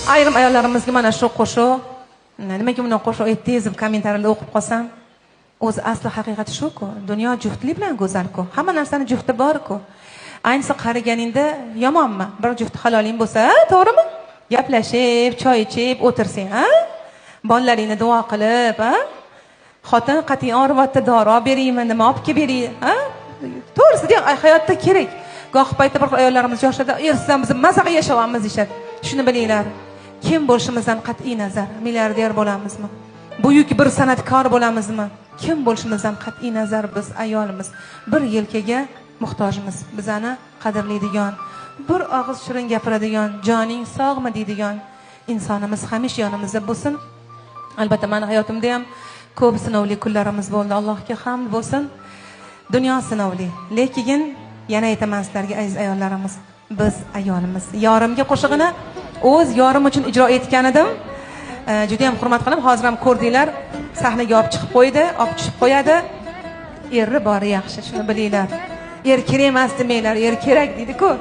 ayrim ayollarimizga mana shu qo'shiq, nimaga bunday qo'shiq aytdingiz deb kommentariyada o'qib qolsam, o'zi asli haqiqati shu-ku. Dunyo juftlik bilan go'zal-ku. Hamma narsani jufti bor-ku. Ayniqsa qariganingda yomonmi? Bir juft haloling bo'lsa, to'g'rimi? Gaplashib, choy ichib o'tirsang, ha? Bolalaringni duo qilib, ha? Xotin qatiy og'riyapti, dori beraymi, nima olib kelib beray, ha? To'g'risi, hayotda kerak. Goh paytda bir ayollarimiz yoshlarda, "Ersiz biz mazaga yashayapmiz" deyshadi. Shuni bilinglar. Kim bo'lishimizdan qat'iy nazar, milliarder bo'lamizmi? Buyuk bir san'atkor bo'lamizmi? Kim bo'lishimizdan qat'iy nazar biz ayolimiz bir yelkaga muhtojmiz. Bizani qadrlaydigan, bir og'iz shirin gapiradigan, joning sog'mi deydigan insonimiz hamisha yonimizda bo'lsin. Albatta meni hayotimda ham ko'p sinovli kunlarimiz bo'ldi. Allohga hamd bo'lsin. Dunyo sinovli, lekin yana aytaman sizlarga aziz ayollarimiz, biz ayolimiz. Yorimga qo'shig'ini o'z yorim uchun ijro etgan edim. Juda ham hurmat qilib, hozir ham ko'rdinglar, sahnaga olib chiqib qo'ydi, olib tushib qo'yadi. Eri bori yaxshi, shuni bilinglar. Er kerak emas demanglar, er kerak deydi-ku.